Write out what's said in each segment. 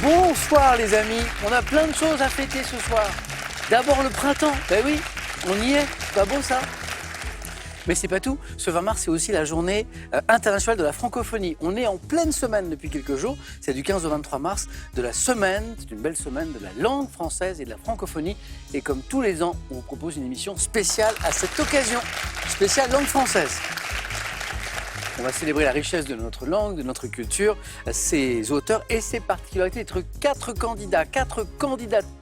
Bonsoir les amis, on a plein de choses à fêter ce soir. D'abord le printemps, ben oui, on y est, pas beau ça? Mais c'est pas tout, ce 20 mars c'est aussi la journée internationale de la francophonie. On est en pleine semaine depuis quelques jours, c'est du 15 au 23 mars de la semaine, c'est une belle semaine de la langue française et de la francophonie. Et comme tous les ans, on vous propose une émission spéciale à cette occasion, spéciale langue française. On va célébrer la richesse de notre langue, de notre culture, ses auteurs et ses particularités. Être quatre candidats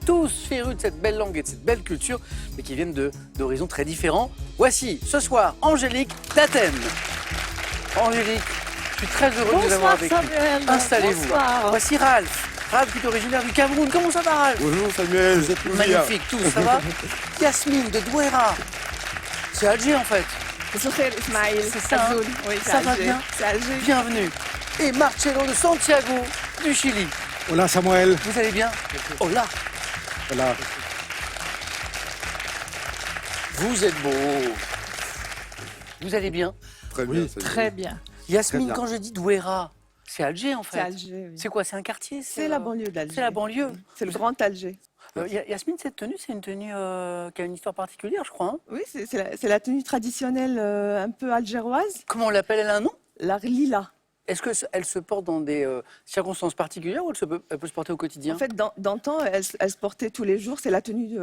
tous férus de cette belle langue et de cette belle culture, mais qui viennent d'horizons très différents. Voici ce soir Angélique d'Athènes. Angélique, je suis très heureux de vous avoir avec nous. Installez-vous. Voici Ralph. Ralph qui est originaire du Cameroun. Comment ça va, Ralph? Bonjour Samuel, vous êtes magnifique, tous, ça va? Yasmine de Douera. C'est Alger en fait. C'est ça, hein? Oui, ça va bien. Bienvenue. Et Marcelo de Santiago, du Chili. Hola Samuel. Vous allez bien? Hola. Hola. Vous êtes beau. Vous allez bien? Très bien. Très bien. Yasmine, bien. quand je dis Douera, c'est Alger en fait. C'est Alger, oui. C'est quoi? C'est un quartier? C'est la banlieue d'Alger. C'est la banlieue. C'est le grand Alger. Yasmine, cette tenue, c'est une tenue qui a une histoire particulière, je crois. Hein? Oui, c'est la tenue traditionnelle un peu algéroise, Comment on l'appelle? Elle a un nom? la lila. Est-ce qu'elle se porte dans des circonstances particulières ou elle peut se porter au quotidien? En fait, dans le temps, elle se portait tous les jours. C'est la tenue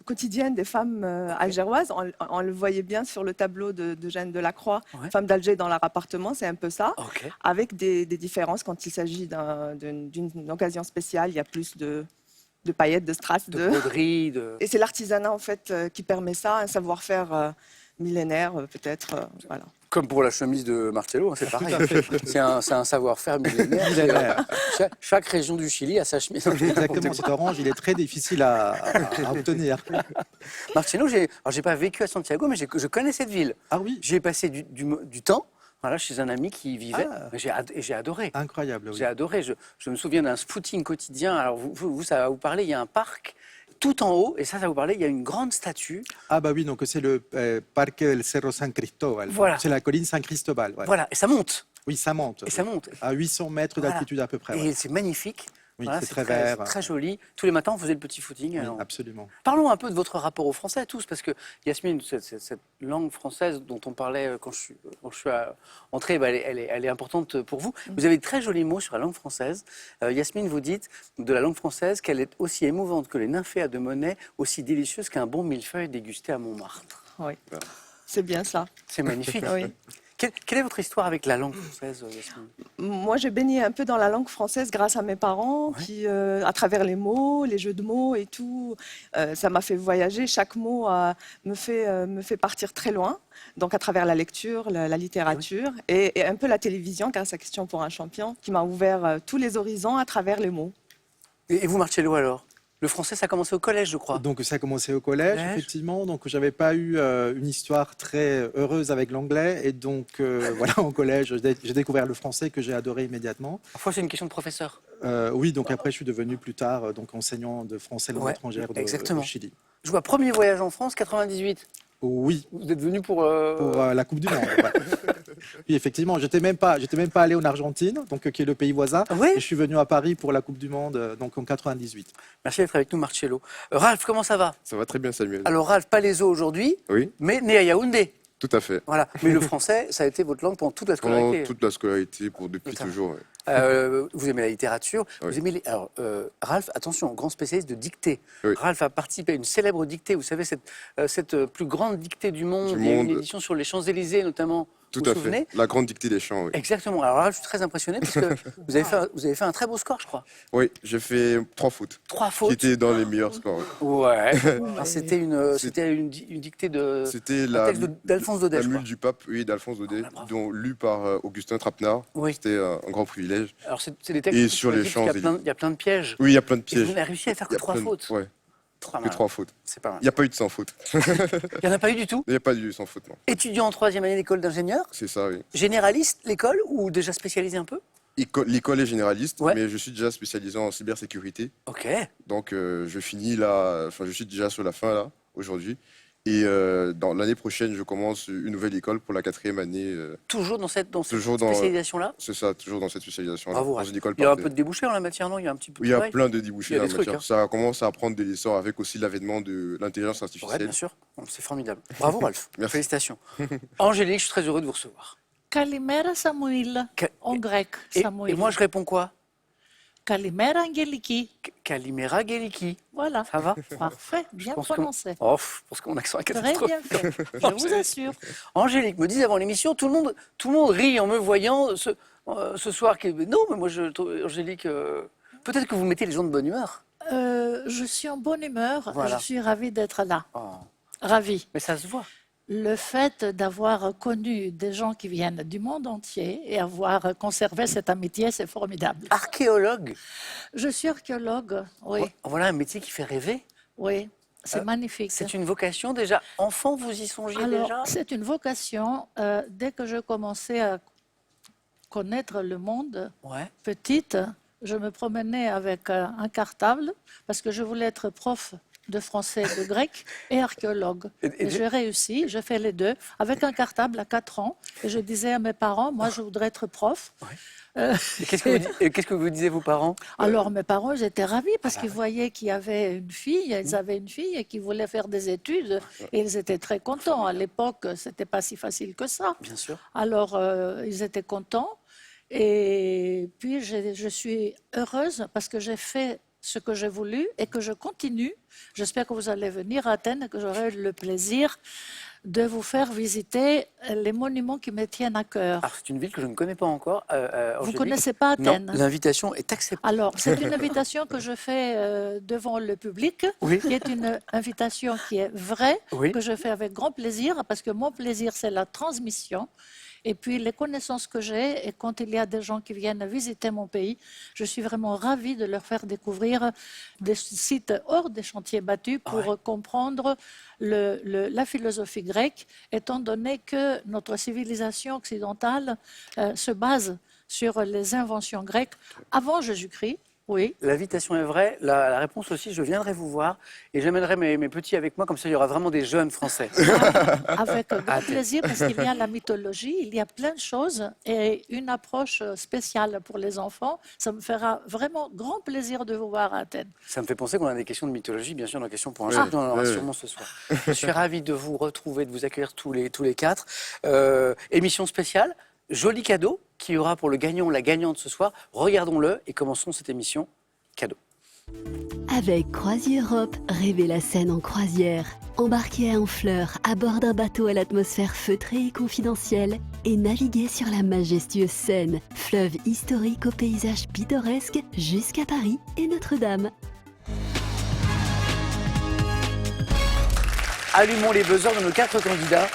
quotidienne des femmes algéroises. On le voyait bien sur le tableau de Jeanne Delacroix. Ouais. Femme d'Alger dans leur appartement, c'est un peu ça. Ok. Avec des différences quand il s'agit d'une occasion spéciale. Il y a plus de paillettes, de strass, De broderie, de... Et c'est l'artisanat en fait qui permet ça, un savoir-faire millénaire peut-être. Voilà. Comme pour la chemise de Marcelo, hein, c'est pareil. C'est un savoir-faire millénaire. Chaque région du Chili a sa chemise. Exactement, cet orange, il est très difficile à obtenir. Marcelo, j'ai pas vécu à Santiago, mais je connais cette ville. Ah oui, J'ai passé du temps voilà, chez un ami qui y vivait. Ah. J'ai adoré. incroyable. Oui. J'ai adoré. Je me souviens d'un footing quotidien. Alors, vous, ça va vous parler, il y a un parc tout en haut, et ça va vous parler, il y a une grande statue. Ah bah oui, donc c'est le Parque del Cerro San Cristóbal. Voilà. C'est la colline San Cristobal. Voilà. Voilà, et ça monte. Oui, ça monte. Et ça monte. À 800 mètres Voilà. d'altitude à peu près. Et ouais. c'est magnifique. Oui, Voilà, c'est très vert. très joli. Tous les matins, on faisait le petit footing. Oui, Alors, absolument. parlons un peu de votre rapport au français, tous, parce que Yasmine, cette langue française dont on parlait quand je suis entrée, bah, elle est importante pour vous. Vous avez de très jolis mots sur la langue française. Yasmine, vous dites de la langue française qu'elle est aussi émouvante que les nymphéas de Monet, aussi délicieuse qu'un bon millefeuille dégusté à Montmartre. Oui, c'est bien ça. C'est magnifique. Oui. Quelle est votre histoire avec la langue française, Yasmine? Moi, j'ai baigné un peu dans la langue française grâce à mes parents, Ouais. qui, à travers les mots, les jeux de mots et tout, ça m'a fait voyager. Chaque mot me fait partir très loin. Donc, à travers la lecture, la littérature et un peu la télévision, grâce à Question pour un champion, qui m'a ouvert tous les horizons à travers les mots. Et vous, Marcelo, alors? Le français, ça a commencé au collège, je crois. Donc ça a commencé au collège, Collège. effectivement. Donc j'avais pas eu une histoire très heureuse avec l'anglais. Et donc voilà, au collège, j'ai découvert le français que j'ai adoré immédiatement. Parfois, c'est une question de professeur. Oui, donc après je suis devenu plus tard donc enseignant de français langue Ouais, étrangère exactement. au Chili. Je vois premier voyage en France, 98. Oui, Vous êtes venu pour... pour la Coupe du Monde. Ouais. Oui, effectivement, j'étais même pas allé en Argentine, donc qui est le pays voisin. Ah oui. Et je suis venu à Paris pour la Coupe du Monde, donc en 98. Merci d'être avec nous, Marcelo. Ralph, comment ça va? Ça va très bien, Samuel. Alors, Ralph, pas les os aujourd'hui, Oui, mais né à Yaoundé. tout à fait. Voilà. Mais le français, ça a été votre langue pendant toute la Pendant scolarité. toute la scolarité, depuis Totalement. toujours. Ouais. Vous aimez la littérature, Oui. vous aimez les... Alors, Ralph, attention, grand spécialiste de dictée. Oui. Ralph a participé à une célèbre dictée, vous savez, cette plus grande dictée du monde. Du Il y a eu une monde. édition sur les Champs-Élysées, notamment. Tout vous vous à souvenez? fait. La grande dictée des chants, oui. Exactement. Alors là, je suis très impressionné parce que vous avez fait un très beau score, je crois. Oui, j'ai fait 3 fautes, 3 qui fautes. étaient dans les meilleurs scores. Oui. Ouais. Alors, c'était une dictée de... C'était un la, texte d'Alphonse Daudet, la je crois. mule du pape, oui, d'Alphonse Daudet, Ah, bravo. dont, lu par Augustin Trapenard. Oui. C'était un grand privilège. Alors, c'est des textes Et qui sur sont les écrits parce qu'il y a Champs-Élysées. il y a plein de pièges. Oui, il y a plein de Et pièges. vous avez réussi à faire que Il y a 3 plein de- fautes. Ouais, Pas que mal. 3 fautes. C'est pas mal. Il n'y a pas eu de 100 fautes. Il n'y en a pas eu du tout. Il n'y a pas eu 100 fautes, non. Étudiant en 3e année d'école d'ingénieur, C'est ça, oui. généraliste l'école ou déjà spécialisé un peu? L'école est généraliste, Ouais. mais je suis déjà spécialisé en cybersécurité. Ok. Donc je finis là, enfin je suis déjà sur la fin là, aujourd'hui. Et dans l'année prochaine, je commence une nouvelle école pour la 4e année. Toujours dans cette Toujours dans- spécialisation-là? C'est ça, toujours dans cette spécialisation. Bravo, Dans Ralph. une école Il y a un partenaire. peu de débouchés en la matière, non? Il y a un petit peu de Il y a travail? plein de Il débouchés y a dans des la trucs, matière. hein. Ça commence à prendre de l'essor avec aussi l'avènement de l'intelligence Ouais, artificielle. bien sûr. C'est formidable. Bravo, Ralph. Merci. Félicitations. Angélique, je suis très heureux de vous recevoir. Καλημέρα Σαμουήλ, en grec, Et Samuel. moi, je réponds quoi? Καλημέρα Αγγελική. Kalimera Geliki. Voilà, Ça va? parfait, bien pense que- prononcé. Oh, je pense que mon accent est Très catastrophique. bien fait, je vous assure. Angélique me disait avant l'émission, tout le monde rit en me voyant ce soir. Non, mais moi, Angélique, peut-être que vous mettez les gens de bonne humeur. Je suis en bonne humeur, Voilà. je suis ravie d'être là, Oh, ravie. mais ça se voit. Le fait d'avoir connu des gens qui viennent du monde entier et avoir conservé cette amitié, c'est formidable. Archéologue, Je suis archéologue, oui, voilà un métier qui fait rêver. oui, c'est magnifique. C'est une vocation déjà. Enfant, vous y songiez Alors, déjà? c'est une vocation. Dès que je commençais à connaître le monde, Ouais. petite, je me promenais avec un cartable parce que je voulais être prof de français et de grec et archéologue. Et- Et j'ai réussi, j'ai fait les deux avec un cartable à 4 ans. Et je disais à mes parents, moi je voudrais être prof. Et qu'est-ce que vous disiez, vos parents? Alors mes parents, j'étais ravie parce qu'ils voyaient qu'il y avait une fille, ils avaient une fille et qui voulait faire des études. Et ils étaient très contents. À l'époque, c'était pas si facile que ça. Bien sûr. Alors, ils étaient contents. Et puis, je suis heureuse parce que j'ai fait ce que j'ai voulu et que je continue. J'espère que vous allez venir à Athènes et que j'aurai le plaisir de vous faire visiter les monuments qui me tiennent à cœur. Alors, c'est une ville que je ne connais pas encore. Vous Angélique. ne connaissez pas Non, Athènes? l'invitation est acceptée. Alors, c'est une invitation que je fais devant le public, Oui. qui est une invitation qui est vraie, Oui. que je fais avec grand plaisir, parce que mon plaisir, c'est la transmission. Et puis, les connaissances que j'ai, et quand il y a des gens qui viennent visiter mon pays, je suis vraiment ravie de leur faire découvrir des sites hors des chantiers battus pour comprendre la philosophie grecque, étant donné que notre civilisation occidentale se base sur les inventions grecques avant Jésus-Christ. Oui, L'invitation est vraie. La réponse aussi, je viendrai vous voir et j'amènerai mes petits avec moi. Comme ça, il y aura vraiment des jeunes Français. avec grand Athènes. plaisir, parce qu'il y a la mythologie, il y a plein de choses et une approche spéciale pour les enfants. Ça me fera vraiment grand plaisir de vous voir à Athènes. Ça me fait penser qu'on a des questions de mythologie, bien sûr, nos questions pour un Oui, champion, on en aura oui. sûrement ce soir. Je suis ravi de vous retrouver, de vous accueillir tous les quatre. Émission spéciale, joli cadeau qui y aura pour le gagnant ou la gagnante ce soir. Regardons-le et commençons cette émission. Cadeau. Avec CroisiEurope, rêvez la Seine en croisière. Embarquez à Honfleur à bord d'un bateau à l'atmosphère feutrée et confidentielle et naviguez sur la majestueuse Seine, fleuve historique au paysage pittoresque jusqu'à Paris et Notre-Dame. Allumons les buzzers de nos quatre candidats.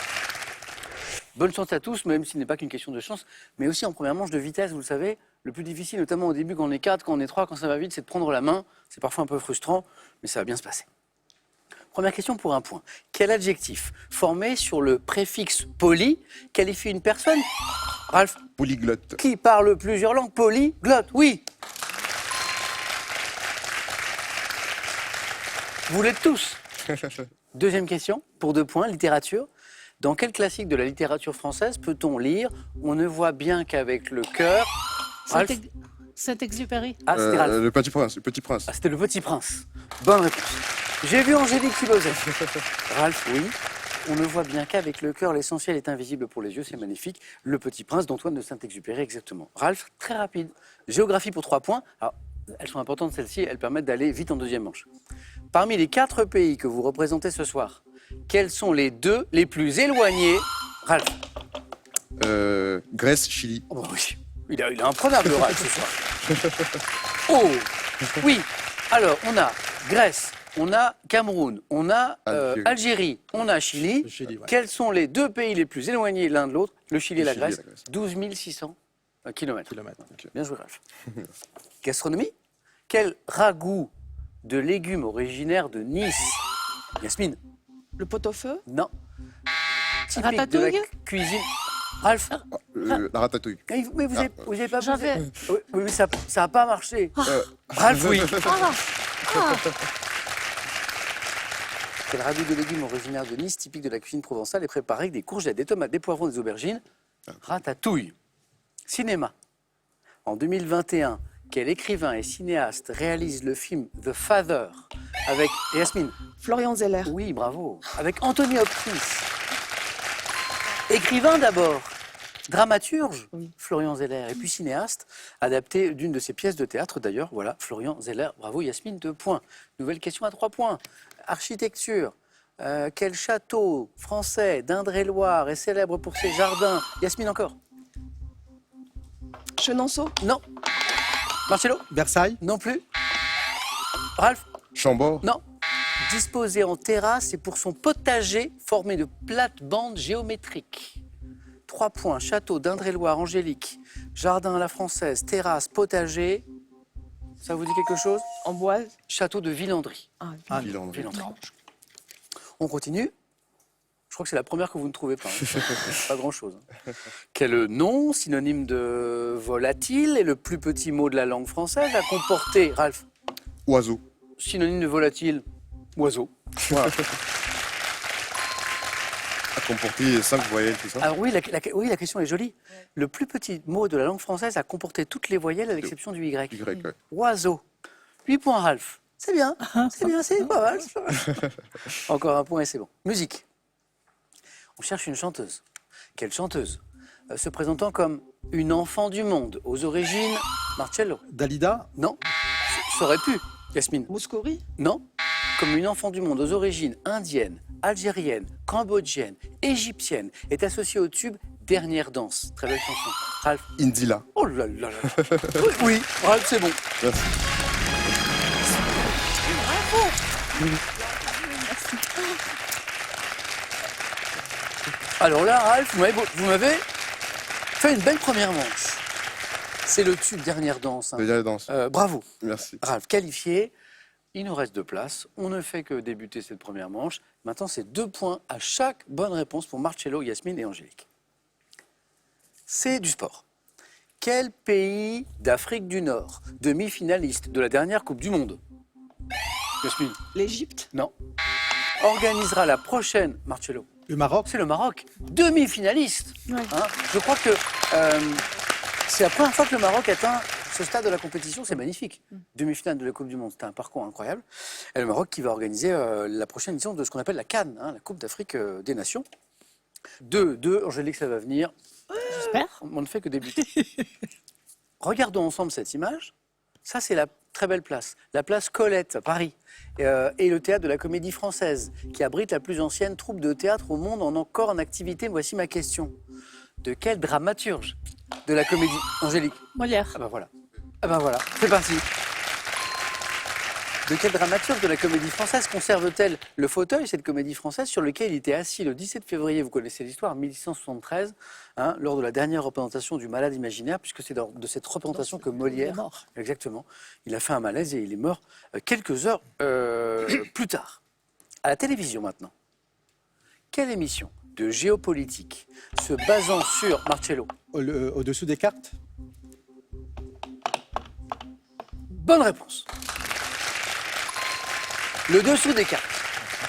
Bonne chance à tous, même s'il n'est pas qu'une question de chance, mais aussi en première manche de vitesse, vous le savez. Le plus difficile, notamment au début, quand on est 4, quand on est 3, quand ça va vite, c'est de prendre la main. C'est parfois un peu frustrant, mais ça va bien se passer. Première question pour un point. Quel adjectif formé sur le préfixe poly qualifie une personne, Ralph, Polyglotte. qui parle plusieurs langues? Polyglotte, oui. Vous l'êtes tous. Deuxième question, pour 2 points, littérature. Dans quel classique de la littérature française peut-on lire « On ne voit bien qu'avec le cœur » Ralph? Saint-Exupéry. Ah, c'était Ralph. Le Petit Prince. Le Petit Prince. Ah, c'était Le Petit Prince. Bonne réponse. J'ai vu Angélique qui buzzait. Ralph, oui. On ne voit bien qu'avec le cœur, l'essentiel est invisible pour les yeux, c'est magnifique. Le Petit Prince d'Antoine de Saint-Exupéry, exactement. Ralph, très rapide. Géographie pour 3 points. Alors, elles sont importantes, celles-ci, elles permettent d'aller vite en deuxième manche. Parmi les 4 pays que vous représentez ce soir, quels sont les 2 les plus éloignés? Ralph. Grèce, Chili. Oh, bah oui. Il est imprenable, le Ralph, ce soir. Oh, oui. Alors, on a Grèce, on a Cameroun, on a Algérie, on a Chili. Le Chili, ouais. Quels sont les 2 pays les plus éloignés l'un de l'autre? Le Chili et Le la Chili et Grèce. la Grèce. 12 600 kilomètres. Ok. Bien joué, Ralph. Gastronomie. Quel ragoût de légumes originaire de Nice? Yasmine? Le pot-au-feu? Non. Typique de la Ratatouille cuisine. Ralph? La ratatouille. Mais vous avez pas J'avais- posé. Oui, mais ça n'a pas marché. Ralph, oui. Ah, Quel ragoût de légumes originaire de Nice, typique de la cuisine provençale, est préparé avec des courgettes, des tomates, des poivrons, des aubergines? Ratatouille. Cinéma. En 2021, quel écrivain et cinéaste réalise le film The Father avec Yasmine? Florian Zeller. Oui, bravo. Avec Anthony Hopkins. Écrivain d'abord, dramaturge, Oui. Florian Zeller, et puis cinéaste, adapté d'une de ses pièces de théâtre d'ailleurs. Voilà, Florian Zeller. Bravo Yasmine, 2 points. Nouvelle question à 3 points. Architecture. Quel château français d'Indre-et-Loire est célèbre pour ses jardins? Yasmine encore? Chenonceau. Non. Marcello? Versailles, Non plus. Ralph? Chambord. Non. Disposé en terrasse et pour son potager formé de plates-bandes géométriques. 3 points. Château d'Indre-et-Loire, Angélique. Jardin à la française, terrasse, potager. Ça vous dit quelque chose? Amboise. Château de Villandry. Ah, Villandry. On continue. Je crois que c'est la première que vous ne trouvez pas. Hein. Pas grand-chose. Quel nom, synonyme de volatile, est le plus petit mot de la langue française à comporter, Ralph? Oiseau. Synonyme de volatile, oiseau. Voilà. À comporter 5 voyelles, tout ça. Alors oui, oui, la question est jolie. Le plus petit mot de la langue française à comporter toutes les voyelles à l'exception du Y. Y, ouais. Oiseau. 8 points, Ralph. C'est bien, c'est pas mal. C'est pas mal. Encore 1 point et c'est bon. Musique. On cherche une chanteuse. Quelle chanteuse? Se présentant comme une enfant du monde, aux origines... Marcello? Dalida, Non. Ça aurait pu. Yasmine? Mouskouri. Non. Comme une enfant du monde, aux origines indiennes, algériennes, cambodgiennes, égyptiennes, est associée au tube Dernière danse. Très belle chanson. Ralph? Indila. Oh là là là. Oui, Ralph, c'est bon. Merci. Alors là, Ralph, vous m'avez fait une belle première manche. C'est le tube Dernière danse. Hein. Déjà danse. Bravo. Merci. Ralph, qualifié. Il nous reste 2 places. On ne fait que débuter cette première manche. Maintenant, c'est 2 points à chaque bonne réponse pour Marcello, Yasmine et Angélique. C'est du sport. Quel pays d'Afrique du Nord, demi-finaliste de la dernière Coupe du Monde? Yasmine? L'Égypte. Non. Organisera la prochaine, Marcello? le Maroc, C'est le Maroc, demi-finaliste. Ouais. Hein, je crois que c'est la première fois que le Maroc atteint ce stade de la compétition. C'est magnifique. Demi-finale de la Coupe du Monde, c'était un parcours incroyable. Et le Maroc qui va organiser la prochaine édition de ce qu'on appelle la CAN, hein, la Coupe d'Afrique des Nations. 2, Angélique, ça va venir. J'espère. On ne fait que débuter. Regardons ensemble cette image. Ça, c'est la très belle place. La place Colette, à Paris. Et le théâtre de la Comédie Française, qui abrite la plus ancienne troupe de théâtre au monde encore en activité. Voici ma question. De quel dramaturge de la comédie? Angélique? Molière. Ah ben voilà. Ah ben voilà, c'est parti. De quel dramaturge de la Comédie Française conserve-t-elle le fauteuil, cette Comédie Française, sur lequel il était assis le 17 février, vous connaissez l'histoire, 1673, hein, lors de la dernière représentation du Malade imaginaire, puisque c'est de cette représentation que Molière... Il est mort. Exactement. Il a fait un malaise et il est mort quelques heures plus tard. À la télévision maintenant. Quelle émission de géopolitique se basant sur Marcello? au-dessous des cartes, Bonne réponse. Le dessous des cartes.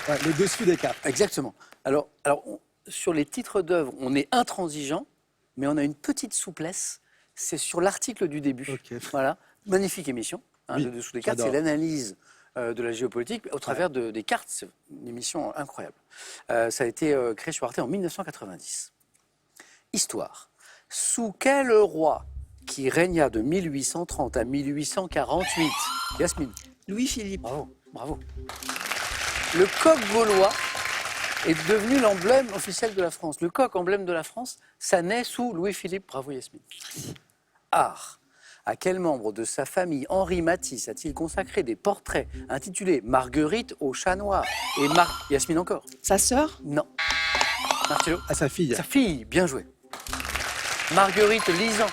ouais, le dessous des cartes. Exactement. Alors sur les titres d'œuvres, on est intransigeant, mais on a une petite souplesse. C'est sur l'article du début. Ok. Voilà. Magnifique émission. Hein, Oui, le dessous des cartes, c'est j'adore. l'analyse de la géopolitique au travers des cartes. C'est une émission incroyable. Ça a été créé sur Arte en 1990. Histoire. Sous quel roi qui régna de 1830 à 1848? Yasmine? Louis-Philippe. Bravo, bravo. Le coq gaulois est devenu l'emblème officiel de la France. Le coq, emblème de la France, ça naît sous Louis-Philippe. Bravo Yasmine. Art. À quel membre de sa famille Henri Matisse a-t-il consacré des portraits intitulés Marguerite au chat noir et Yasmine encore? Sa sœur. Non. Marcello? À sa fille. Sa fille, bien joué. Marguerite Lisan,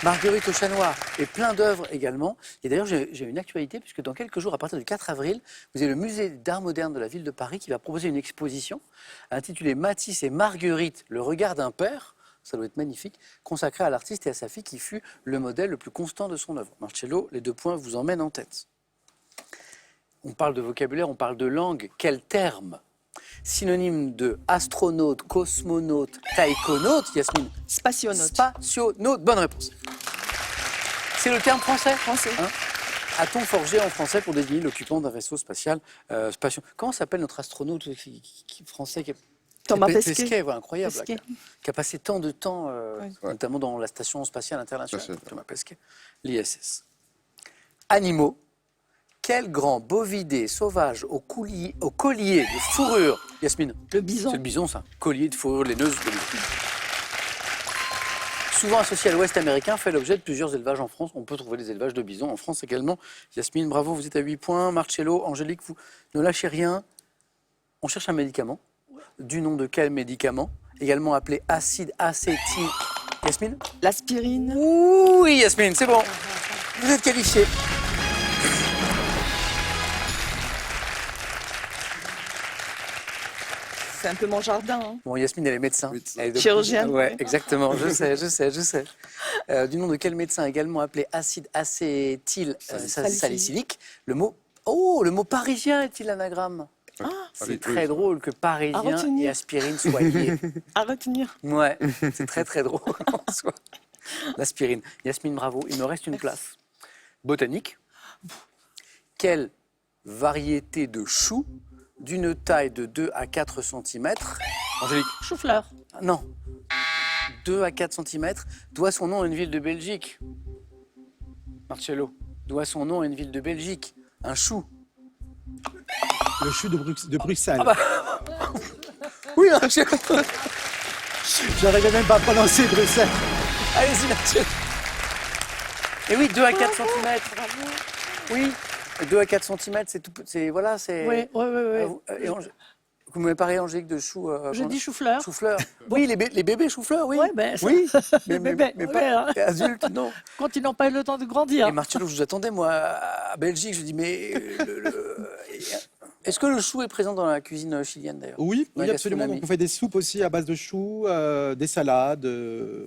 Marguerite au chat noir et plein d'œuvres également. Et d'ailleurs, j'ai une actualité, puisque dans quelques jours, à partir du 4 avril, vous avez le musée d'art moderne de la ville de Paris qui va proposer une exposition intitulée Matisse et Marguerite, le regard d'un père. Ça doit être magnifique, consacrée à l'artiste et à sa fille qui fut le modèle le plus constant de son œuvre. Marcello, les 2 points vous emmènent en tête. On parle de vocabulaire, on parle de langue. Quel terme? Synonyme de astronaute, cosmonaute, taïkonaute, Yasmine? Spationaute. Spationaute, bonne réponse. C'est le terme français? Français. Hein? A-t-on forgé en français pour désigner l'occupant d'un vaisseau spatial Comment s'appelle notre astronaute français Thomas Pesquet, Pesquet. ouais, incroyable, Pesquet. qui a passé tant de temps, Ouais. notamment dans la station spatiale internationale, Tout à fait. Thomas Pesquet, l'ISS. Animaux. Quel grand bovidé sauvage au collier de fourrure, Yasmine? Le bison. C'est le bison, ça. Collier de fourrure laineuse de bison. Souvent associé à l'Ouest américain, fait l'objet de plusieurs élevages en France. On peut trouver des élevages de bisons en France également. Yasmine, bravo, vous êtes à 8 points. Marcello, Angélique, vous ne lâchez rien. On cherche un médicament. Du nom de quel médicament? Également appelé acide acétyl. Yasmine? L'aspirine. Oui, Yasmine, c'est bon. Vous êtes qualifiée. C'est un peu mon jardin. Hein. Bon, Yasmine, elle est médecin. Médecin. Elle est Chirurgienne. Ouais, exactement. Je sais. Du nom de quel médecin également appelé acide acétyl salicylique? Le mot parisien est-il anagramme? C'est très drôle que À parisien retenir. et aspirine soient liés. À retenir. Ouais, c'est très drôle en soi. L'aspirine. Yasmine, bravo. Il me reste une place. Botanique. Quelle variété de chou d'une taille de 2 à 4 cm, Angélique? Chou-fleur. Non. 2 à 4 cm doit son nom à une ville de Belgique. Marcello doit son nom à une ville de Belgique. Un chou. Le chou de Bruxelles. Ah bah. Oui, Marcello. J'arrivais même pas à prononcer Bruxelles. Allez-y, Marcello. Et oui, 2 à 4 cm. Oui, 2 à 4 cm, c'est tout. Voilà, c'est. Oui. Vous m'avez parlé, Angélique, de chou. Je dis chou-fleur. Chou-fleur. Oui, les bébés chou-fleurs, oui. Ouais, ben, ça- Oui, Les bébés, mais ouais, pas hein. les adultes, non. Quand ils n'ont pas eu le temps de grandir. Et Marcello, je vous attendais, moi, à Belgique. Je dis, mais. Est-ce que le chou est présent dans la cuisine chilienne, d'ailleurs? Oui, Ouais, oui, absolument. gastronomie. Donc, on fait des soupes aussi à base de choux, des salades.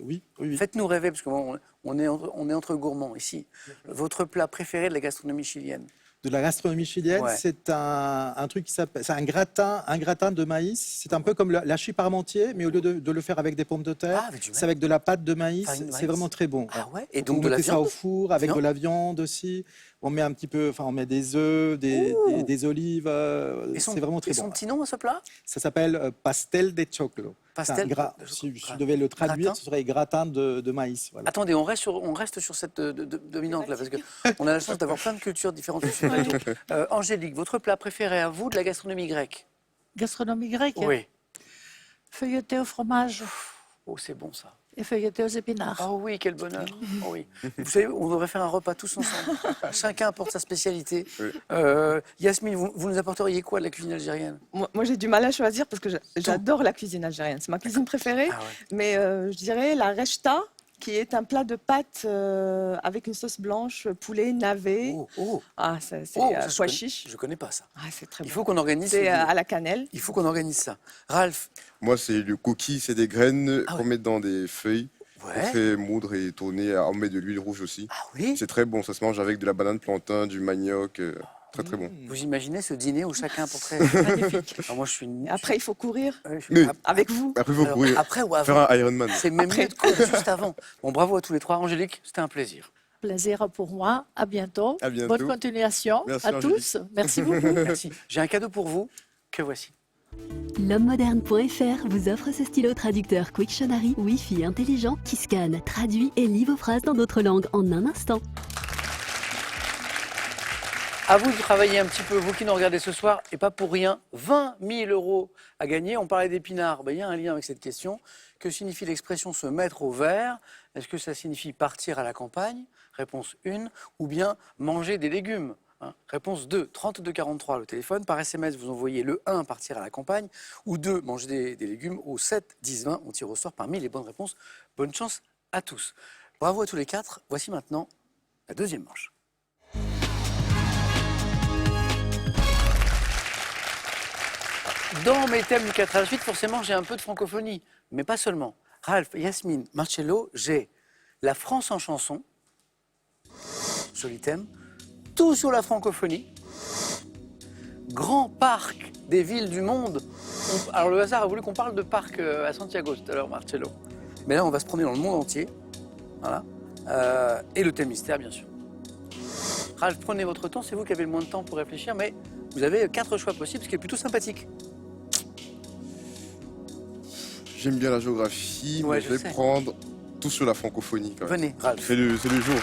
Oui. Faites-nous rêver, parce qu'on est entre gourmands ici. Votre plat préféré de la gastronomie chilienne? De la gastronomie chilienne, Ouais. c'est un truc qui s'appelle, c'est un gratin de maïs. C'est un peu comme l'hachis parmentier, mais au lieu de le faire avec des pommes de terre, Ah, avec du maïs. c'est avec de la pâte de maïs. Farine de C'est maïs. vraiment très bon. Ah ouais? Et Donc donc de on la met ça au viande? four avec Viande. de la viande aussi. On met un petit peu, on met des œufs, des olives. Et son, C'est vraiment très et son bon. petit nom à ce plat? Ça s'appelle pastel de choclo. Pastel C'est un de si choclo. je devais le traduire, Gratin. ce serait gratin de maïs. Voilà. Attendez, on reste sur cette dominante là, parce qu'on a la chance d'avoir plein de cultures différentes sur ce plateau. Angélique, votre plat préféré à vous de la gastronomie grecque? Gastronomie grecque. Oui. Feuilleté au fromage Oh, c'est bon ça. et feuilleté aux épinards. Oh oui, quel bonheur. Oh oui. Vous savez, on devrait faire un repas tous ensemble. Chacun apporte sa spécialité. Oui. Yasmine, vous nous apporteriez quoi de la cuisine algérienne? Moi, j'ai du mal à choisir parce que j'adore la cuisine algérienne. C'est ma cuisine préférée. Ah ouais. Mais je dirais la rechta, qui est un plat de pâtes avec une sauce blanche, poulet, navet. Oh, Ah, c'est ça, je pois connais- chiche. Je connais pas ça. Ah, c'est très Il bon. faut qu'on organise. C'est à la cannelle. Il faut qu'on organise ça. Ralph. Moi, c'est le coquille, c'est des graines Ah qu'on ouais. met dans des feuilles. On Ouais. fait moudre et tourner, on met de l'huile rouge aussi. Ah oui. C'est très bon, ça se mange avec de la banane plantain, du manioc, très très bon. Vous imaginez ce dîner où chacun apporterait. Magnifique. Alors moi, je suis. Et après, il faut courir Ouais, je suis- Oui. avec vous. Après, il faut Alors, courir, après ou avant? faire un Ironman. C'est même mieux de courir juste avant. Bon, bravo à tous les trois. Angélique, c'était un plaisir. Plaisir pour moi. À bientôt. À bientôt. Bonne continuation Merci, à Angélique. tous. Merci beaucoup. Merci. J'ai un cadeau pour vous que voici. L'hommemoderne.fr vous offre ce stylo traducteur Quictionary Wi-Fi intelligent qui scanne, traduit et lit vos phrases dans d'autres langues en un instant. À vous de travailler un petit peu, vous qui nous regardez ce soir, et pas pour rien, 20 000 € à gagner. On parlait d'épinards, ben, il y a un lien avec cette question. Que signifie l'expression se mettre au vert? Est-ce que ça signifie partir à la campagne? Réponse 1. Ou bien manger des légumes? Réponse 2. 3243 le téléphone. Par SMS, vous envoyez le 1, partir à la campagne, ou 2, manger des légumes. Au 7 10 20, on tire au sort parmi les bonnes réponses. Bonne chance à tous. Bravo à tous les quatre. Voici maintenant la deuxième manche. Dans mes thèmes du 4 à la suite, forcément, j'ai un peu de francophonie, mais pas seulement. Ralph, Yasmine, Marcello, j'ai la France en chanson, joli thème, tout sur la francophonie, grands parcs des villes du monde. Alors le hasard a voulu qu'on parle de parc à Santiago tout à l'heure, Marcello. Mais là, on va se promener dans le monde entier. Voilà. Et le thème mystère, bien sûr. Ralph, prenez votre temps, c'est vous qui avez le moins de temps pour réfléchir, mais vous avez 4 choix possibles, ce qui est plutôt sympathique. J'aime bien la géographie, Ouais, mais je je vais sais. prendre tout sur la francophonie. Quand même. Venez, Ralph. C'est le jour.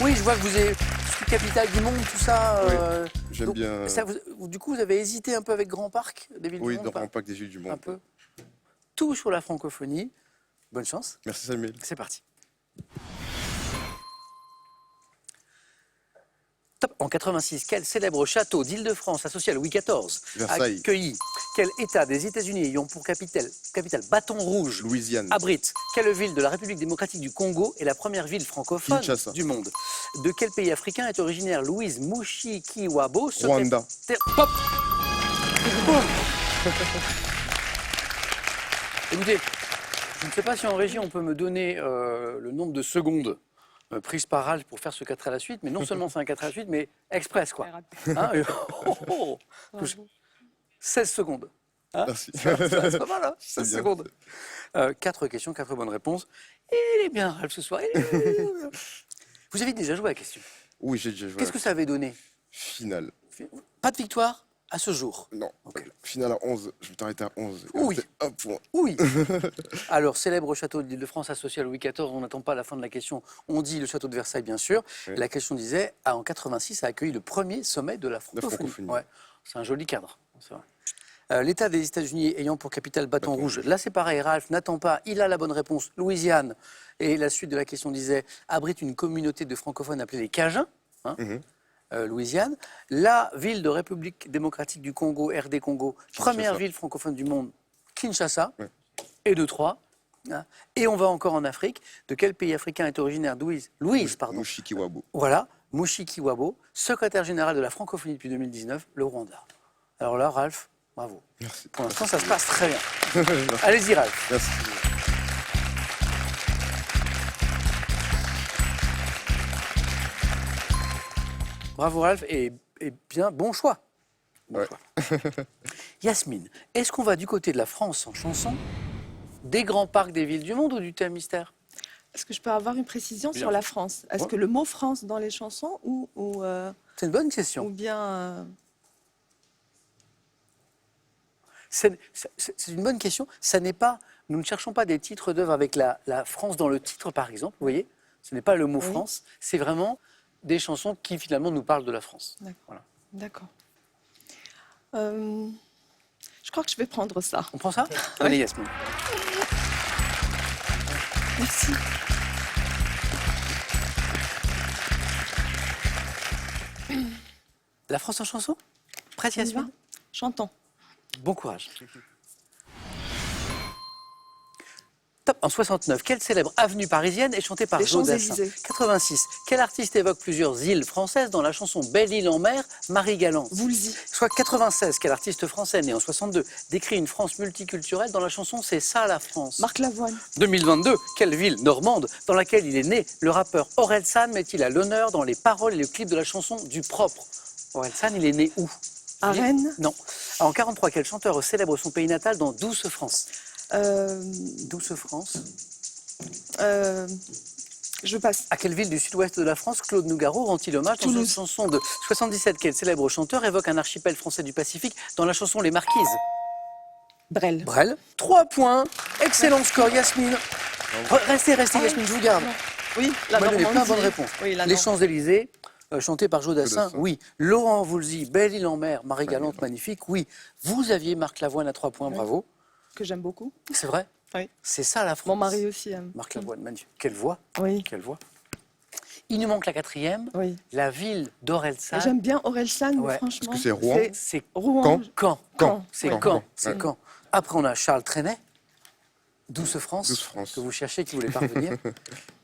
Oui, je vois que vous avez capitale du monde, tout ça. J'aime donc, bien. ça, du coup, vous avez hésité un peu avec Grand Parc des villes Oui, du monde, dans pas Impact des villes du un monde. peu. Tout sur la francophonie. Bonne chance. Merci Samuel. C'est parti. Top. En 86, quel célèbre château d'Île-de-France associé à Louis XIV Versailles. accueilli quel État des États-Unis ayant pour capitale Bâton Rouge Louisiane. abrite quelle ville de la République démocratique du Congo est la première ville francophone Kinshasa. du monde? De quel pays africain est originaire Louise Mushikiwabo? Rwanda. Pop. Boum. Écoutez, je ne sais pas si en régie on peut me donner le nombre de secondes prises par Ralph pour faire ce 4 à la suite, mais non seulement c'est un 4 à la suite, mais express quoi. Hein, 16 secondes. Hein, Merci. c'est pas mal, hein, 16 bien. secondes. 4 questions, 4 bonnes réponses. Et il est bien, Ralph, ce soir. Vous avez déjà joué à la question. Oui, j'ai déjà joué. Qu'est-ce que ça avait donné? Finale. Pas de victoire à ce jour. Non. Ok. Finale à 11. Je vais t'arrêter à 11. Oui. C'est un point. Oui. Alors, célèbre château d'Île-de-France associé à Louis XIV, on n'attend pas la fin de la question. On dit le château de Versailles, bien sûr. Oui. La question disait, en 86, a accueilli le premier sommet de la francophonie. francophonie. Ouais. C'est un joli cadre, c'est vrai. L'État des États-Unis ayant pour capitale Bâton Rouge. Là, c'est pareil, Ralph n'attend pas. Il a la bonne réponse. Louisiane. Et la suite de la question disait, abrite une communauté de francophones appelée les Cajuns. Hein, Louisiane. La ville de République démocratique du Congo, RD Congo, première ville francophone du monde, Kinshasa. Ouais. Et de 3. Et on va encore en Afrique. De quel pays africain est originaire Louise, pardon. Mushikiwabo. Voilà, Mushikiwabo, secrétaire général de la francophonie depuis 2019, le Rwanda. Alors là, Ralph, bravo. Merci. Pour l'instant, ça se passe très bien. Allez-y, Ralph. Merci. Bravo, Ralph. Et bien, bon choix. Bon Ouais. choix. Yasmine, est-ce qu'on va du côté de la France en chanson, des grands parcs des villes du monde ou du thème mystère? Est-ce que je peux avoir une précision Bien sur la France? Est-ce Ouais. que le mot France dans les chansons ou C'est une bonne question. bien... C'est une bonne question. Ça n'est pas, nous ne cherchons pas des titres d'œuvres avec la France dans le titre, par exemple. Vous voyez, ce n'est pas le mot Oui. France. C'est vraiment des chansons qui finalement nous parlent de la France. D'accord. Je crois que je vais prendre ça. On prend ça? Allez, Yasmine. Merci. La France en chanson? Prête, On y va? Yasmine? Chantons. Bon courage. Top. En 69, quelle célèbre avenue parisienne est chantée par Les Jodassin? Champs-Élysées. 86, quel artiste évoque plusieurs îles françaises dans la chanson Belle île en mer, Marie Galante? Woolsey. Soit 96, quel artiste français né en 62 décrit une France multiculturelle dans la chanson C'est ça la France? Marc Lavoine. 2022, quelle ville normande dans laquelle il est né le rappeur Orelsan met-il à l'honneur dans les paroles et le clip de la chanson Du Propre? Orelsan, il est né où? À Rennes. Non. En 43, quel chanteur célèbre son pays natal dans Douce France? Douce France. Je passe. À quelle ville du sud-ouest de la France Claude Nougaro rend-il hommage dans une Toulouse. chanson de 77? Quel célèbre chanteur évoque un archipel français du Pacifique dans la chanson Les Marquises? Brel. Brel. 3 points. Excellent score, Yasmine. Restez, Yasmine, je vous garde. Oui, la Vous m'avez donné plein de Normandie. bonnes réponses. Oui, la Les Normandie. Champs-Élysées, chanté par Jodassin, Jodassin. oui. Laurent Voulzy, Belle île en mer, Marie Galante, magnifique, oui. Vous aviez Marc Lavoine à 3 points, bravo. Que j'aime beaucoup. C'est vrai? Oui. C'est ça la France. Mon mari aussi aime. Marc Lavoine, magnifique. Quelle voix, Oui. quelle voix. Il nous manque la 4e, Oui. la ville d'Orelsan. J'aime bien Orelsan, Ouais. franchement. Est-ce que c'est Rouen? C'est Rouen. Caen. Caen. C'est Caen. Caen. Ouais. C'est Caen. Après, on a Charles Trenet, Douce France, Douce France. que vous cherchez, qui voulait parvenir.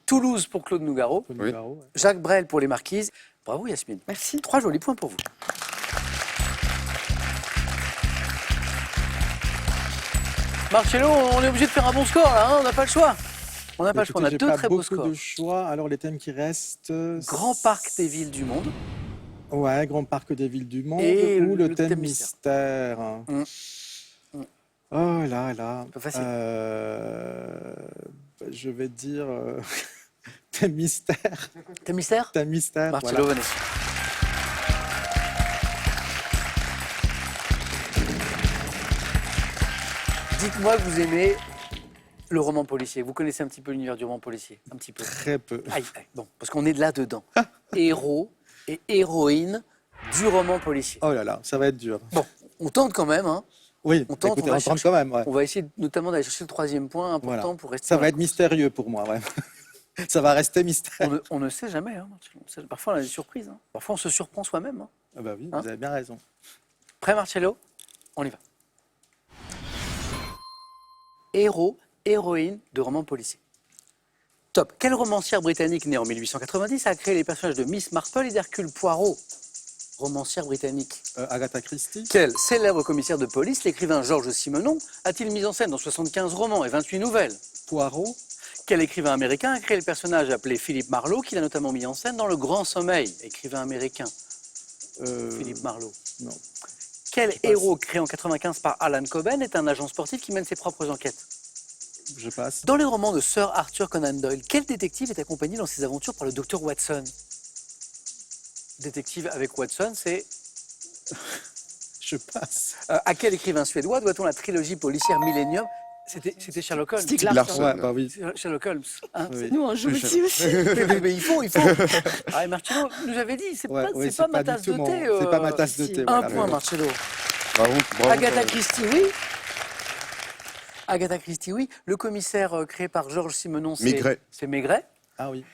Toulouse pour Claude Nougaro. Oui. Jacques Brel pour les Marquises. Bravo, Yasmine. Merci. 3 jolis points pour vous. Marcello, on est obligé de faire un bon score, là, hein, on n'a pas le choix. On n'a pas le choix, on a Écoutez, j'ai deux pas très beaux beaucoup scores. de choix. Alors, les thèmes qui restent... Grand parc des villes du monde. Ouais, Grand Parc des villes du monde Et ou le le thème thème mystère. Mm. Oh là là. Pas facile. Je vais dire thème mystère. Thème mystère Thème mystère, Marcello, voilà. venez. Dites-moi que vous aimez le roman policier. Vous connaissez un petit peu l'univers du roman policier? Un petit peu. Très peu. Aïe, aïe. Bon, parce qu'on est de là-dedans. Héros et héroïne du roman policier. Oh là là, ça va être dur. Bon, on tente quand même. Hein. Oui, On tente, écoutez, on va on tente chercher- quand même. Ouais. On va essayer notamment d'aller chercher le troisième point important Voilà. pour rester. Ça dans va la être mystérieux pour moi. Ouais. Ça va rester mystère. On ne sait jamais. Hein, Marcello. Parfois, on a des surprises. Hein. Parfois, on se surprend soi-même. Hein. Ah bah oui, Hein vous avez bien raison. Prêt, Marcello? On y va. Héros, héroïne de roman policier. Top. Quelle romancière britannique née en 1890 a créé les personnages de Miss Marple et d'Hercule Poirot? Romancière britannique. Agatha Christie. Quel célèbre commissaire de police, l'écrivain Georges Simenon, a-t-il mis en scène dans 75 romans et 28 nouvelles? Poirot. Quel écrivain américain a créé le personnage appelé Philippe Marlowe, qu'il a notamment mis en scène dans Le Grand Sommeil? Écrivain américain, Philippe Marlowe. Non. Quel passe. héros créé en 95 par Alan Coben est un agent sportif qui mène ses propres enquêtes? Je passe. Dans les romans de Sir Arthur Conan Doyle, quel détective est accompagné dans ses aventures par le docteur Watson? Détective avec Watson, c'est... Je passe. à quel écrivain suédois doit-on la trilogie policière Millennium? C'était Sherlock Holmes. Stieg Stieg Larsson. Larsson. Ouais, bah oui. Sherlock Holmes. Hein. Oui. Nous, on joue Oui, aussi. aussi. Mais il faut. Ah, et Marcello nous avait dit, c'est Ouais, pas, oui, c'est pas ma du tasse tout de mon- thé. C'est pas ma tasse de si. thé. Un voilà. point, Marcello. Bravo, bravo. Agatha Christie, oui. Agatha Christie, oui. Le commissaire créé par Georges Simenon, Maigret. c'est Maigret. Ah oui.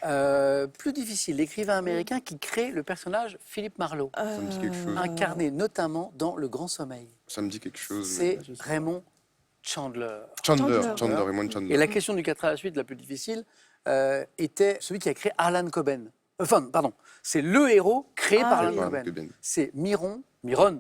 Plus difficile, l'écrivain américain qui crée le personnage Philippe Marlowe, Ça me dit quelque chose. incarné notamment dans Le Grand Sommeil. Ça me dit quelque chose. C'est je sais. Raymond Chandler. Chandler, Chandler. Raymond Chandler. Et la question du 4 à la suite, la plus difficile, était celui qui a créé Alan Coben. Enfin, pardon, c'est le héros créé Ah par oui. Alan Voilà, Coben. Coben. C'est Miron Miron.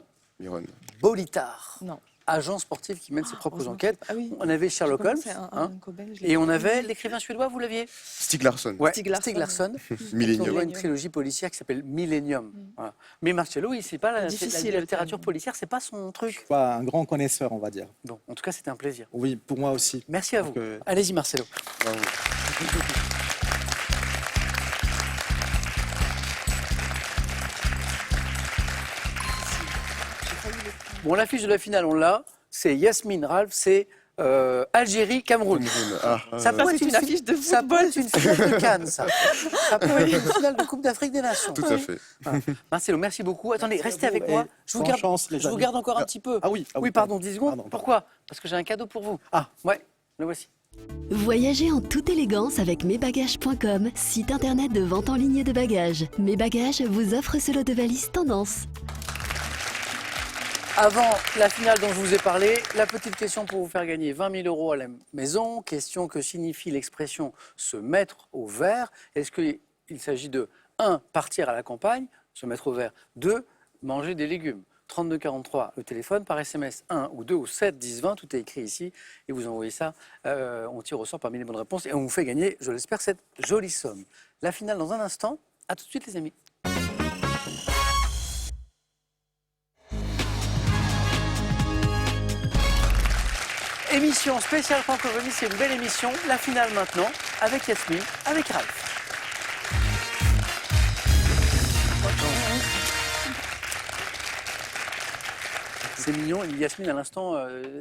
Bolitar, Non. agent sportif qui mène ses propres heureusement enquêtes. que- Ah oui. On avait Sherlock Holmes, C'est un hein, Coben, je l'ai et on pas avait vu. l'écrivain suédois, vous l'aviez? Stieg Larsson. Ouais, Stieg Larsson. Stieg Larsson. Millennium. Il y a une trilogie policière qui s'appelle Millennium. Voilà. Mais Marcello, c'est pas la Difficile, la le littérature thème. policière, c'est pas son truc. Pas un grand connaisseur, on va dire. Bon, en tout cas, c'était un plaisir. Oui, pour moi aussi. Merci à vous. Donc, Allez-y, Marcello. Bravo. Bon, l'affiche de la finale, on l'a. C'est Yasmine Ralph, c'est Algérie-Cameroun. Ça peut c'est être une affiche de Ça peut football. être une finale de Cannes, ça. Ça peut être une finale de Coupe d'Afrique des Nations. Tout à fait. Marcelo, merci beaucoup. Attendez, restez à vous. avec moi. Et Je vous bonne garde, chance, les je vous amis. garde encore un petit peu. Ah oui, Oui, pardon, 10 secondes. Pardon. Pourquoi? Parce que j'ai un cadeau pour vous. Ah. Ouais, le voici. Voyagez en toute élégance avec mesbagages.com, site internet de vente en ligne de bagages. Mes Bagages vous offre ce lot de valises tendance. Avant la finale dont je vous ai parlé, la petite question pour vous faire gagner 20 000 € à la maison. Question: que signifie l'expression se mettre au vert? Est-ce qu'il s'agit de 1. Partir à la campagne, se mettre au vert, 2. Manger des légumes? 3243, le téléphone, par SMS 1 ou 2 ou 7 10 20, tout est écrit ici et vous envoyez ça, on tire au sort parmi les bonnes réponses et on vous fait gagner, je l'espère, cette jolie somme. La finale dans un instant, à tout de suite les amis. Émission spéciale francophonie, c'est une belle émission, la finale maintenant, avec Yasmine, avec Ralph. C'est mignon, Yasmine, à l'instant,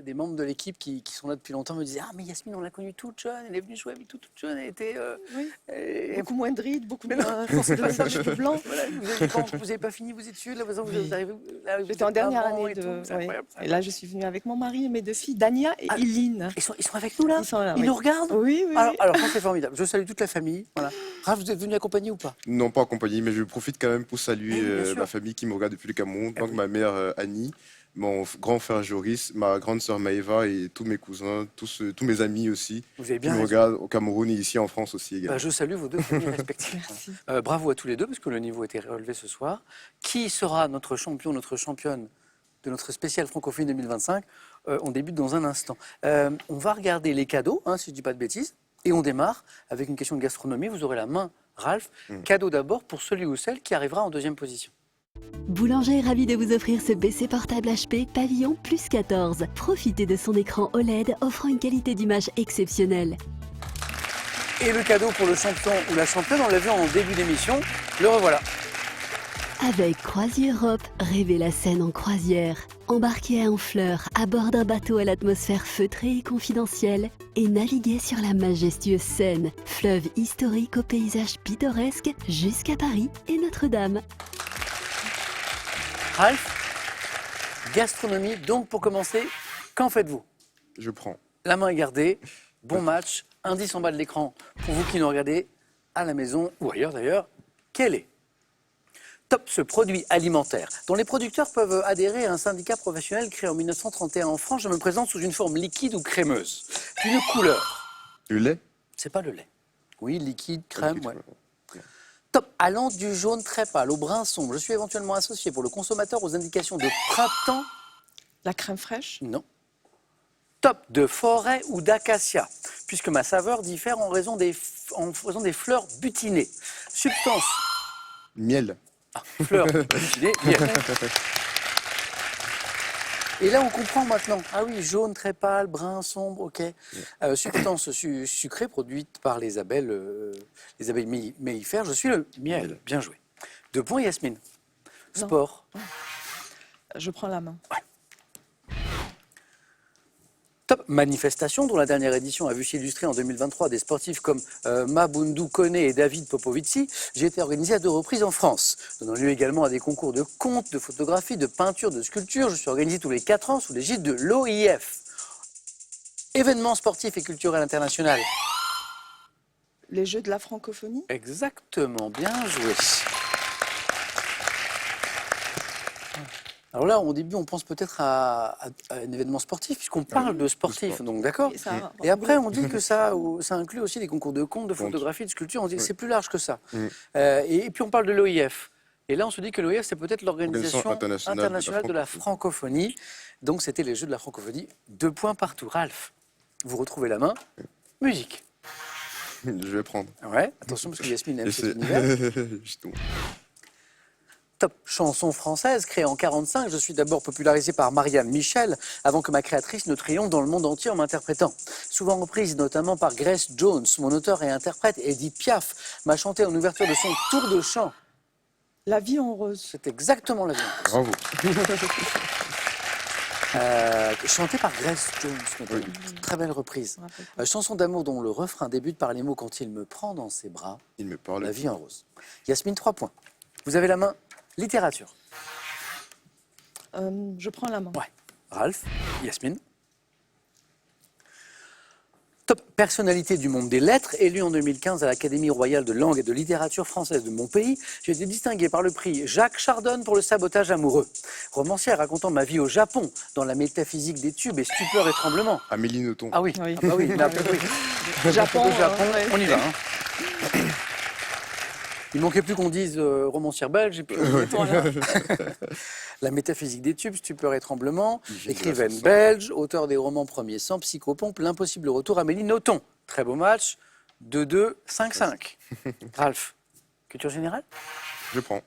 des membres de l'équipe qui sont là depuis longtemps me disaient: ah, mais Yasmine, on l'a connue toute jeune, elle est venue jouer avec toute jeune, elle était. Oui. Et- Beaucoup moins de rides, beaucoup Mais moins de passage du blanc. Voilà, vous n'avez pas fini vos études, là, vous Oui. arrivez. Là, vous J'étais en êtes dernière maman année et de. tout, c'est oui. incroyable, c'est Et là, je suis venue avec mon mari et mes 2 filles, Dania et Ah. Iline. Ils sont avec nous là? Ils sont là, Ils oui. nous regardent? Oui, oui. Alors ça, c'est formidable. Je salue toute la famille. Voilà. Raph, vous êtes venu accompagner ou pas? Non, pas accompagné, mais je profite quand même pour saluer Oui, bien sûr. ma famille qui me regarde depuis le Cameroun. Eh Donc oui. ma mère Annie, mon grand frère Joris, ma grande sœur Maëva et tous mes cousins, tous mes amis aussi, Vous avez qui bien me raison. regardent au Cameroun et ici en France aussi également. Bah, je salue vos 2 familles respectives. Merci. Bravo à tous les deux, parce que le niveau a été relevé ce soir. Qui sera notre champion, notre championne de notre spécial Francophonie 2025? On débute dans un instant. On va regarder les cadeaux, hein, si je ne dis pas de bêtises. Et on démarre avec une question de gastronomie. Vous aurez la main, Ralph. Cadeau d'abord pour celui ou celle qui arrivera en deuxième position. Boulanger est ravi de vous offrir ce PC portable HP Pavillon Plus 14. Profitez de son écran OLED offrant une qualité d'image exceptionnelle. Et le cadeau pour le champion ou la championne, on l'a vu en début d'émission, le revoilà. Avec Croisière Europe, rêvez la Seine en croisière. Embarquez à Honfleur à bord d'un bateau à l'atmosphère feutrée et confidentielle et naviguez sur la majestueuse Seine, fleuve historique au paysage pittoresque jusqu'à Paris et Notre-Dame. Ralph, gastronomie, donc pour commencer, qu'en faites-vous? Je prends. La main est gardée, bon match, indice en bas de l'écran pour vous qui nous regardez à la maison ou ailleurs d'ailleurs, quel est Top, ce produit alimentaire dont les producteurs peuvent adhérer à un syndicat professionnel créé en 1931 en France. Je me présente sous une forme liquide ou crémeuse, d'une couleur. Du lait? C'est pas le lait. Oui, liquide, crème, Liquide, ouais. ouais. Top, allant du jaune très pâle au brun sombre. Je suis éventuellement associé pour le consommateur aux indications de printemps. La crème fraîche. Non. Top, de forêt ou d'acacia, puisque ma saveur diffère en raison des fleurs butinées. Substance, Miel. fleurs butinées, miel. Et là, on comprend maintenant. Ah oui, jaune très pâle, brun sombre, ok. Substance sucrée produite par les abeilles mellifères. Je suis le miel. Bien joué. 2 points, Yasmine. Non. Sport. Je prends la main. Top, manifestation dont la dernière édition a vu s'illustrer en 2023 des sportifs comme Mabundu Kone et David Popovici. J'ai été organisé à 2 reprises en France, donnant lieu également à des concours de contes, de photographie, de peinture, de sculpture. Je suis organisé tous les 4 ans sous l'égide de l'OIF. Événement sportif et culturel international. Les Jeux de la francophonie. Exactement, bien joué. Alors là, au début, on pense peut-être à un événement sportif, puisqu'on parle de sportif, donc d'accord. Et ça- Et après, on dit que ça inclut aussi des concours de contes, de photographie, de sculpture. On dit que c'est plus large que ça. Et puis, on parle de l'OIF. Et là, on se dit que l'OIF, c'est peut-être l'Organisation internationale de la francophonie. Donc, c'était les Jeux de la francophonie. 2 points partout. Ralph, vous retrouvez la main. Musique. Je vais prendre. Ouais, attention, parce que Yasmine aime cet J'essaie. univers. Justement. Top, chanson française créée en 1945. Je suis d'abord popularisé par Marianne Michel, avant que ma créatrice ne triomphe dans le monde entier en m'interprétant. Souvent reprise notamment par Grace Jones, mon auteur et interprète Edith Piaf m'a chanté en ouverture de son tour de chant. La vie en rose. C'est exactement la vie. Bravo. Chanté par Grace Jones, notamment. Très belle reprise. Chanson d'amour dont le refrain débute par les mots « Quand il me prend dans ses bras, Il me parle. la vie en rose ». Yasmine, 3 points. Vous avez la main. Littérature. Je prends la main. Ouais. Ralph, Yasmine. Top, personnalité du monde des lettres, élue en 2015 à l'Académie royale de langue et de littérature française de mon pays. J'ai été distingué par le prix Jacques Chardonne pour le sabotage amoureux. Romancière racontant ma vie au Japon, dans la métaphysique des tubes et stupeur et tremblement. Amélie Nothomb. Ah oui, Oui. ah bah oui, là, oui. Japon, Au Japon, ouais. on y va. Hein. Il manquait plus qu'on dise romancière belge. Et puis Voilà. La métaphysique des tubes, stupeur et tremblement. Hygiène de Écrivaine la chanson. belge, auteur des romans Premier sang, Psychopompe, L'impossible retour, Amélie Nothomb. Très beau match. 2-2, 5-5. Ralph, culture générale. Je prends.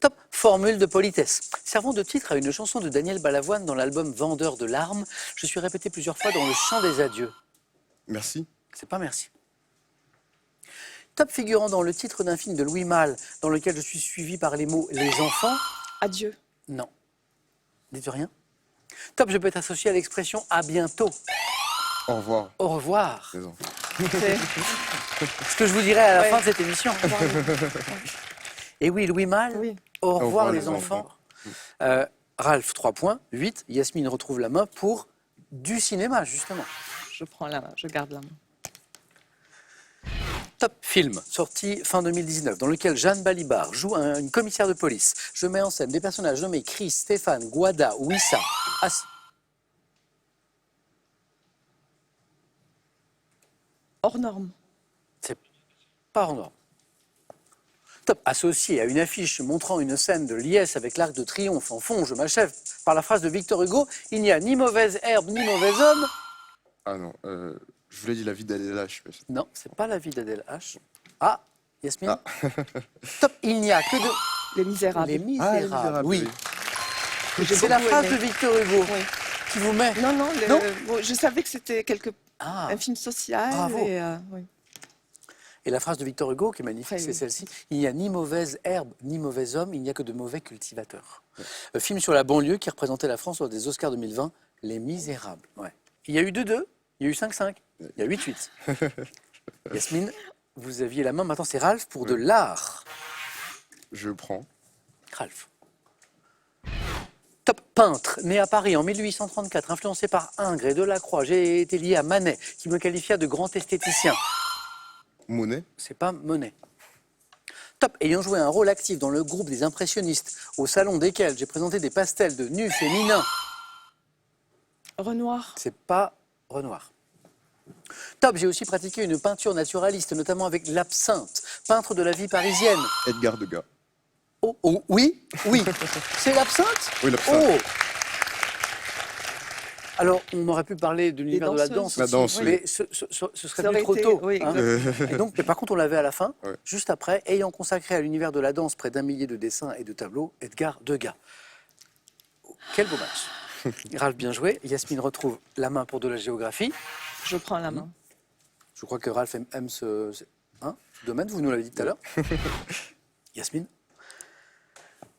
Top, formule de politesse. Servant de titre à une chanson de Daniel Balavoine dans l'album Vendeur de larmes, je suis répété plusieurs fois dans le chant des adieux. Merci. C'est pas merci. Top, figurant dans le titre d'un film de Louis Malle, dans lequel je suis suivi par les mots « les enfants ». Adieu. Non. Dites rien. Top, je peux être associé à l'expression « à bientôt Au revoir. ». Au revoir. Les enfants. C'est- Ce que je vous dirai à la Ouais. fin de cette émission. Et oui, Louis Malle, Oui. au revoir les enfants. Ralph, 3 points, 8. Yasmine retrouve la main pour du cinéma, justement. Je prends la main. Je garde la main. Top, film, sorti fin 2019, dans lequel Jeanne Balibar joue une commissaire de police. Je mets en scène des personnages nommés Chris, Stéphane, Guada, Wissa. Hors norme. C'est pas en ordre. Top, associé à une affiche montrant une scène de liesse avec l'Arc de Triomphe en fond, je m'achève par la phrase de Victor Hugo, il n'y a ni mauvaise herbe ni mauvais homme. Ah non, je voulais dire la vie d'Adèle H. mais Non, c'est pas la vie d'Adèle H. Ah, Yasmine. Ah. Top, il n'y a que de... Les Misérables. Les Misérables, oui. Que j'ai C'est la beaucoup phrase aimé. de Victor Hugo Oui. qui vous met... Non, non, Non bon, je savais que c'était Ah. un film social. Bravo. Et, oui. Et la phrase de Victor Hugo, qui est magnifique, Très c'est oui. celle-ci. Il n'y a ni mauvaise herbe, ni mauvais homme, il n'y a que de mauvais cultivateurs. Film sur la banlieue qui représentait la France lors des Oscars 2020, Les Misérables. Ouais. Il y a eu 2-2, il y a eu 5-5, il y a 8-8. Yasmine, vous aviez la main, maintenant c'est Ralph pour de l'art. Je prends. Ralph. Top peintre, né à Paris en 1834, influencé par Ingres et Delacroix, j'ai été lié à Manet, qui me qualifia de grand esthéticien. Monet. C'est pas Monet. Top, ayant joué un rôle actif dans le groupe des impressionnistes, au salon desquels j'ai présenté des pastels de nus féminins. Renoir. C'est pas Renoir. Top, j'ai aussi pratiqué une peinture naturaliste, notamment avec l'absinthe, peintre de la vie parisienne. Edgar Degas. Oh, oh, oui, oui. C'est l'absinthe? Oui, l'absinthe. Oh. Alors, on aurait pu parler de l'univers de la danseuses. danse, La aussi, danse, oui. mais ce serait Ça venu aurait trop été- tôt. oui, hein. Et donc, mais par contre, on l'avait à la fin, Ouais. juste après, ayant consacré à l'univers de la danse près d'1 millier de dessins et de tableaux, Edgar Degas. Quel beau match. Ralph, bien joué. Yasmine retrouve la main pour de la géographie. Je prends la main. Je crois que Ralph aime ce domaine, vous nous l'avez dit tout à l'heure. Yasmine.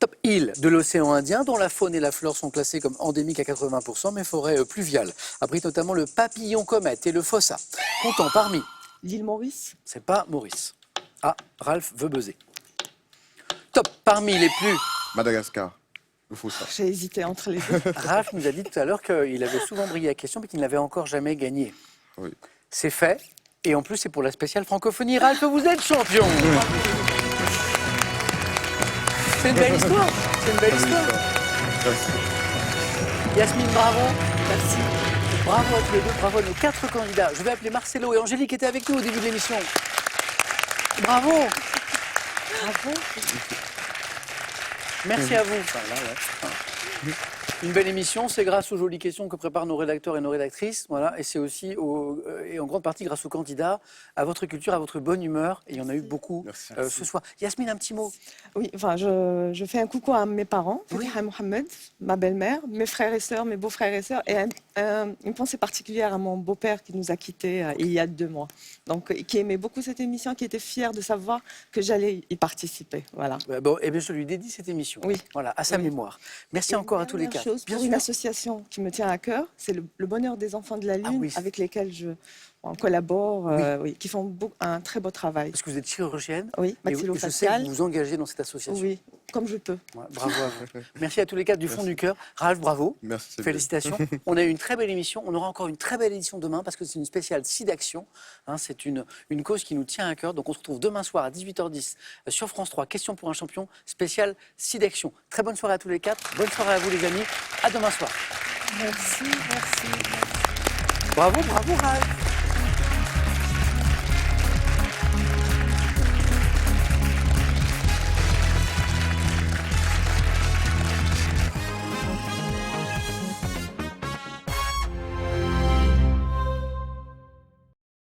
Top île de l'océan Indien, dont la faune et la flore sont classées comme endémiques à 80%, mais forêt pluviale. Abrite notamment le papillon comète et le fossa. Comptant parmi, L'île Maurice. c'est pas Maurice. Ah, Ralph veut buzzer. Top, parmi les plus... Madagascar. Il faut ça. J'ai hésité entre les deux. Ralph nous a dit tout à l'heure qu'il avait souvent brillé à la question, mais qu'il n'avait encore jamais gagné. Oui. C'est fait. Et en plus, c'est pour la spéciale francophonie. Ralph, vous êtes champion. C'est une belle histoire. C'est une belle histoire. Yasmine, bravo. Merci. Bravo à tous les deux. Bravo à nos 4 candidats. Je vais appeler Marcelo et Angélique qui étaient avec nous au début de l'émission. Bravo. Bravo. Merci à vous. Voilà, ouais. Une belle émission, c'est grâce aux jolies questions que préparent nos rédacteurs et nos rédactrices. Voilà, et c'est aussi, et en grande partie grâce aux candidats, à votre culture, à votre bonne humeur. Et il y en a eu beaucoup Merci. ce soir. Yasmine, un petit mot. Oui, enfin, je fais un coucou à mes parents, Oui. Fatiha Mohamed, ma belle-mère, mes frères et sœurs, mes beaux-frères et sœurs, et une pensée particulière à mon beau-père qui nous a quittés il y a 2 mois. Donc, qui aimait beaucoup cette émission, qui était fier de savoir que j'allais y participer. Voilà. Bon, eh bien, je lui dédie cette émission. Oui. Voilà, à sa Oui. mémoire. Merci Et encore à une tous les dernière 4. chose, pour une association qui me tient à cœur, c'est le bonheur des enfants de la Lune, oui. avec lesquels on collabore, oui, qui font un très beau travail. Parce que vous êtes chirurgienne. Oui, Et je sais que maxillofacial. vous vous engagez dans cette association. Oui, comme je peux. Ouais, bravo à vous. Merci à tous les 4 du fond du cœur. Ralph, bravo. Merci. c'est Félicitations. On a eu une très belle émission. On aura encore une très belle édition demain parce que c'est une spéciale SIDAction. Hein, c'est une cause qui nous tient à cœur. Donc on se retrouve demain soir à 18h10 sur France 3. Question pour un champion spécial SIDAction. Très bonne soirée à tous les 4. Bonne soirée à vous les amis. À demain soir. Merci, merci. Bravo, bravo Ralph.